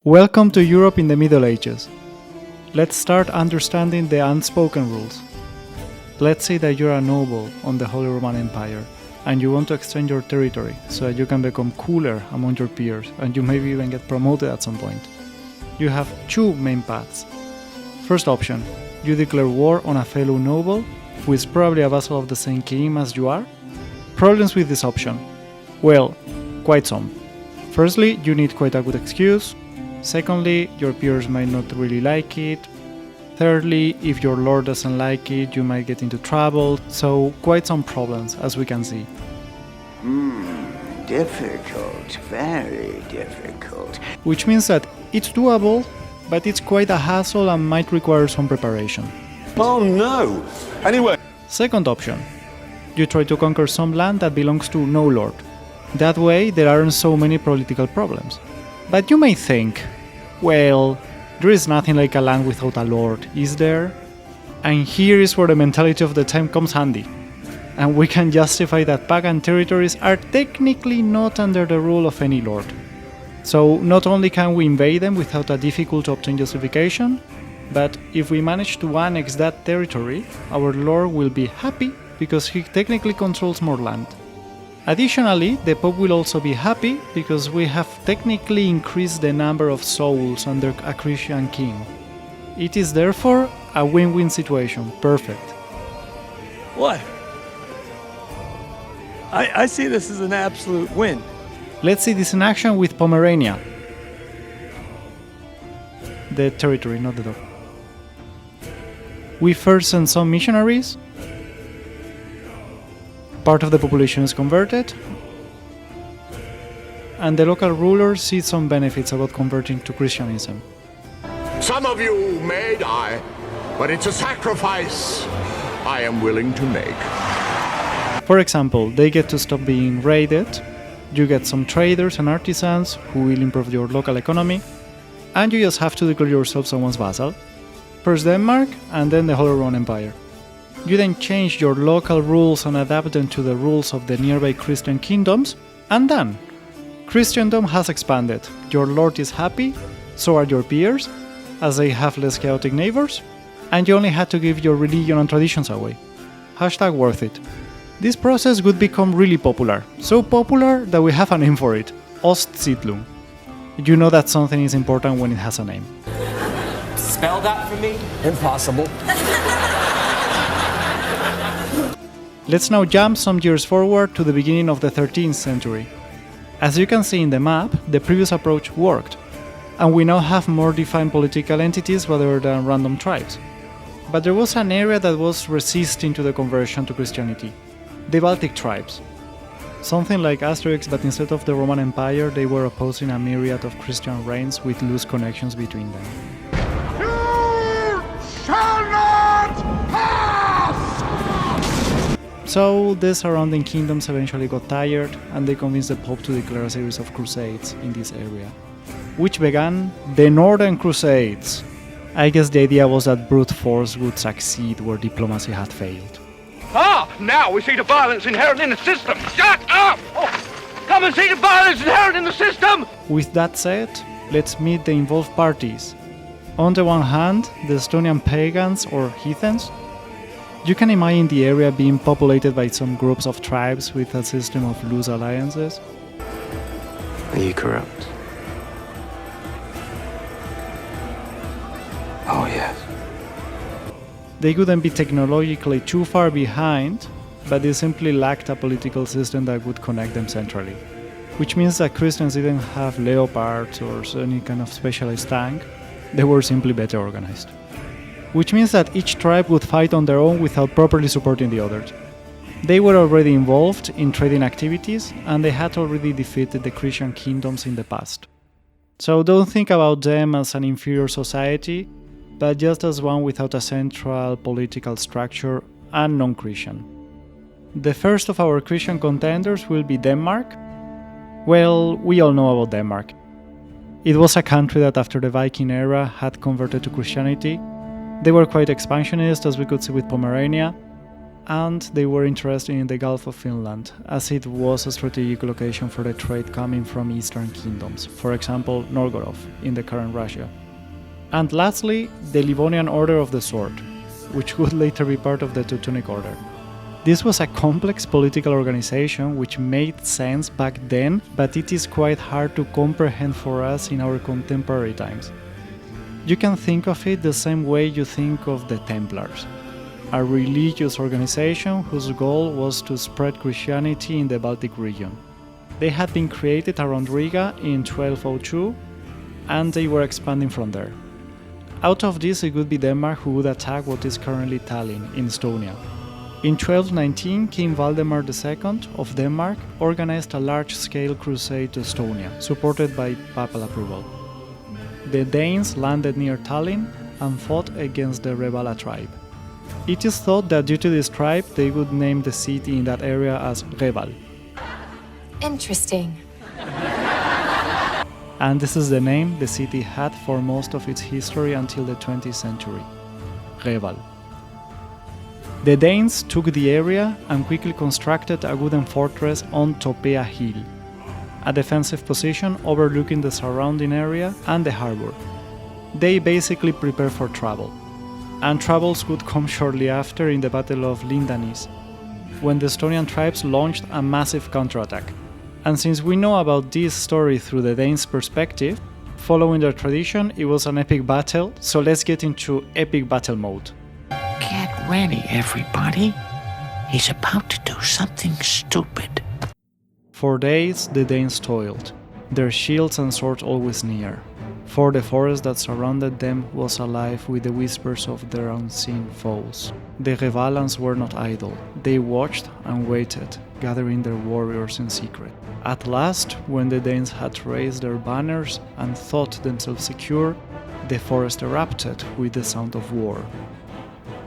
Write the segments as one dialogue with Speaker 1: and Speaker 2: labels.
Speaker 1: Welcome to Europe in the Middle Ages. Let's start understanding the unspoken rules. Let's say that you're a noble on the Holy Roman Empire and you want to extend your territory so that you can become cooler among your peers and you maybe even get promoted at some point. You have two main paths. First option, you declare war on a fellow noble who is probably a vassal of the same king as you are. Problems with this option? Well, quite some. Firstly, you need quite a good excuse. Secondly, your peers might not really like it. Thirdly, if your lord doesn't like it, you might get into trouble. So, quite some problems, as we can see.
Speaker 2: Difficult, very difficult.
Speaker 1: Which means that it's doable, but it's quite a hassle and might require some preparation.
Speaker 3: Oh no! Anyway.
Speaker 1: Second option. You try to conquer some land that belongs to no lord. That way, there aren't so many political problems. But you may think, well, there is nothing like a land without a lord, is there? And here is where the mentality of the time comes handy. And we can justify that pagan territories are technically not under the rule of any lord. So not only can we invade them without a difficult to obtain justification, but if we manage to annex that territory, our lord will be happy because he technically controls more land. Additionally, the Pope will also be happy because we have technically increased the number of souls under a Christian king. It is therefore a win-win situation. Perfect.
Speaker 3: What? I see this as an absolute win.
Speaker 1: Let's see this in action with Pomerania. The territory, not the dog. We first send some missionaries. Part of the population is converted, and the local rulers see some benefits about converting to Christianism.
Speaker 4: Some of you may die, but it's a sacrifice I am willing to make.
Speaker 1: For example, they get to stop being raided, you get some traders and artisans who will improve your local economy, and you just have to declare yourself someone's vassal. First Denmark, and then the Holy Roman Empire. You then change your local rules and adapt them to the rules of the nearby Christian kingdoms, and done! Christendom has expanded, your lord is happy, so are your peers, as they have less chaotic neighbors, and you only had to give your religion and traditions away. Hashtag worth it. This process would become really popular, so popular that we have a name for it, Ostsiedlung. You know that something is important when it has a name.
Speaker 5: Spell that for me?
Speaker 3: Impossible.
Speaker 1: Let's now jump some years forward to the beginning of the 13th century. As you can see in the map, the previous approach worked, and we now have more defined political entities rather than random tribes. But there was an area that was resisting to the conversion to Christianity, the Baltic tribes. Something like Asterix, but instead of the Roman Empire, they were opposing a myriad of Christian reigns with loose connections between them.
Speaker 4: You shall not pass!
Speaker 1: So the surrounding kingdoms eventually got tired, and they convinced the Pope to declare a series of crusades in this area, which began the Northern Crusades. I guess the idea was that brute force would succeed where diplomacy had failed.
Speaker 6: Now we see the violence inherent in the system. Shut up! Come and see the violence inherent in the system!
Speaker 1: With that said, let's meet the involved parties. On the one hand, the Estonian pagans or heathens. You can imagine the area being populated by some groups of tribes with a system of loose alliances.
Speaker 5: Are you corrupt? Oh, yes.
Speaker 1: They couldn't be technologically too far behind, but they simply lacked a political system that would connect them centrally. Which means that Christians didn't have leopards or any kind of specialized tank, they were simply better organized. Which means that each tribe would fight on their own without properly supporting the others. They were already involved in trading activities, and they had already defeated the Christian kingdoms in the past. So don't think about them as an inferior society, but just as one without a central political structure and non-Christian. The first of our Christian contenders will be Denmark. Well, we all know about Denmark. It was a country that after the Viking era had converted to Christianity. They were quite expansionist, as we could see with Pomerania, and they were interested in the Gulf of Finland, as it was a strategic location for the trade coming from eastern kingdoms, for example Novgorod in the current Russia. And lastly, the Livonian Order of the Sword, which would later be part of the Teutonic Order. This was a complex political organization which made sense back then, but it is quite hard to comprehend for us in our contemporary times. You can think of it the same way you think of the Templars, a religious organization whose goal was to spread Christianity in the Baltic region. They had been created around Riga in 1202, and they were expanding from there. Out of this, it would be Denmark who would attack what is currently Tallinn in Estonia. In 1219, King Valdemar II of Denmark organized a large-scale crusade to Estonia, supported by papal approval. The Danes landed near Tallinn and fought against the Reval tribe. It is thought that due to this tribe, they would name the city in that area as Reval.
Speaker 7: Interesting.
Speaker 1: And this is the name the city had for most of its history until the 20th century, Reval. The Danes took the area and quickly constructed a wooden fortress on Topea Hill, a defensive position overlooking the surrounding area and the harbor. They basically prepared for trouble, and troubles would come shortly after in the Battle of Lindanis, when the Estonian tribes launched a massive counterattack. And since we know about this story through the Danes' perspective, following their tradition, it was an epic battle, so let's get into epic battle mode.
Speaker 2: Get ready, everybody. He's about to do something stupid.
Speaker 1: For days, the Danes toiled, their shields and swords always near, for the forest that surrounded them was alive with the whispers of their unseen foes. The Revalans were not idle, they watched and waited, gathering their warriors in secret. At last, when the Danes had raised their banners and thought themselves secure, the forest erupted with the sound of war.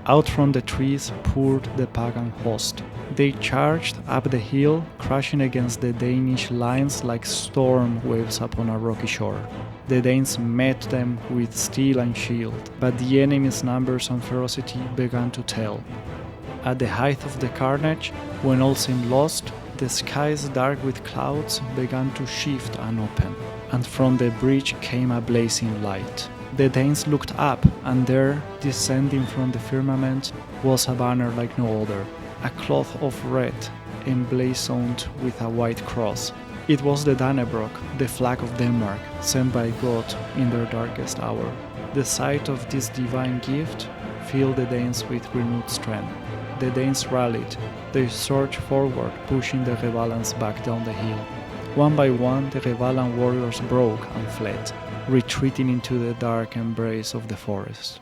Speaker 1: Out from the trees poured the pagan host. They charged up the hill, crashing against the Danish lines like storm waves upon a rocky shore. The Danes met them with steel and shield, but the enemy's numbers and ferocity began to tell. At the height of the carnage, when all seemed lost, the skies dark with clouds began to shift and open, and from the breach came a blazing light. The Danes looked up, and there, descending from the firmament, was a banner like no other, a cloth of red, emblazoned with a white cross. It was the Dannebrog, the flag of Denmark, sent by God in their darkest hour. The sight of this divine gift filled the Danes with renewed strength. The Danes rallied, they surged forward, pushing the Revalans back down the hill. One by one, the Revalan warriors broke and fled, retreating into the dark embrace of the forest.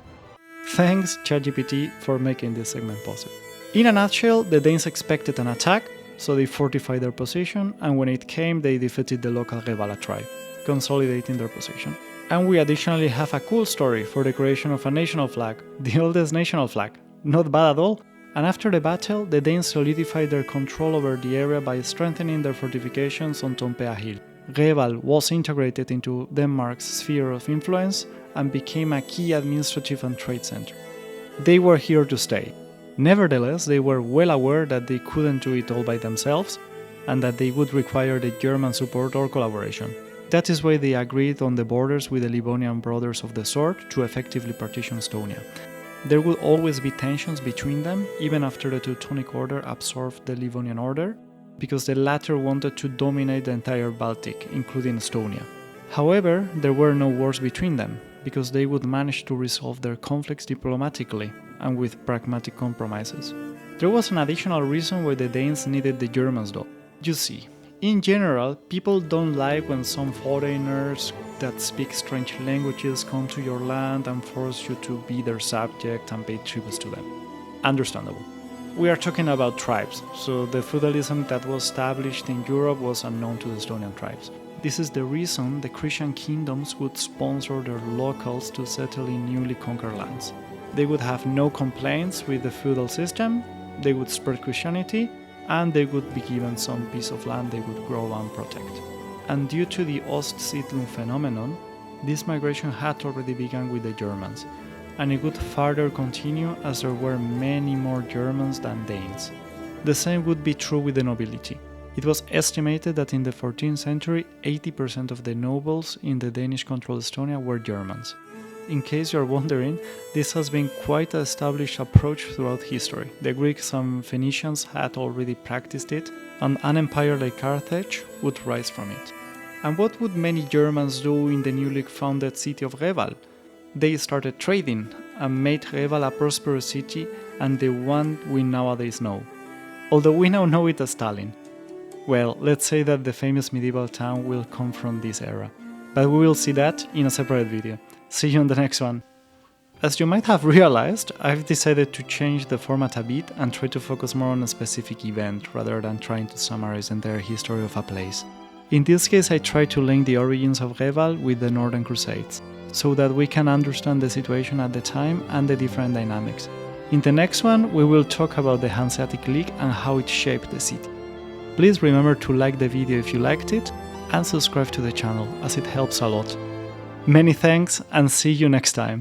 Speaker 1: Thanks ChatGPT for making this segment possible. In a nutshell, the Danes expected an attack, so they fortified their position, and when it came, they defeated the local Reval tribe, consolidating their position. And we additionally have a cool story for the creation of a national flag, the oldest national flag. Not bad at all. And after the battle, the Danes solidified their control over the area by strengthening their fortifications on Topea Hill. Reval was integrated into Denmark's sphere of influence and became a key administrative and trade center. They were here to stay. Nevertheless, they were well aware that they couldn't do it all by themselves and that they would require the German support or collaboration. That is why they agreed on the borders with the Livonian Brothers of the Sword to effectively partition Estonia. There would always be tensions between them, even after the Teutonic Order absorbed the Livonian Order, because the latter wanted to dominate the entire Baltic, including Estonia. However, there were no wars between them, because they would manage to resolve their conflicts diplomatically and with pragmatic compromises. There was an additional reason why the Danes needed the Germans though. You see, in general, people don't like when some foreigners that speak strange languages come to your land and force you to be their subject and pay tributes to them. Understandable. We are talking about tribes, so the feudalism that was established in Europe was unknown to the Estonian tribes. This is the reason the Christian kingdoms would sponsor their locals to settle in newly conquered lands. They would have no complaints with the feudal system, they would spread Christianity, and they would be given some piece of land they would grow and protect. And due to the Ostsiedlung phenomenon, this migration had already begun with the Germans. and it would further continue as there were many more Germans than Danes. The same would be true with the nobility. It was estimated that in the 14th century, 80% of the nobles in the Danish-controlled Estonia were Germans. In case you are wondering, this has been quite an established approach throughout history. The Greeks and Phoenicians had already practiced it, and an empire like Carthage would rise from it. And what would many Germans do in the newly founded city of Reval? They started trading and made Reval a prosperous city and the one we nowadays know. Although we now know it as Tallinn. Well, let's say that the famous medieval town will come from this era. But we will see that in a separate video. See you on the next one. As you might have realized, I've decided to change the format a bit and try to focus more on a specific event rather than trying to summarize the entire history of a place. In this case, I try to link the origins of Reval with the Northern Crusades, so that we can understand the situation at the time and the different dynamics. In the next one, we will talk about the Hanseatic League and how it shaped the city. Please remember to like the video if you liked it, and subscribe to the channel, as it helps a lot. Many thanks, and see you next time!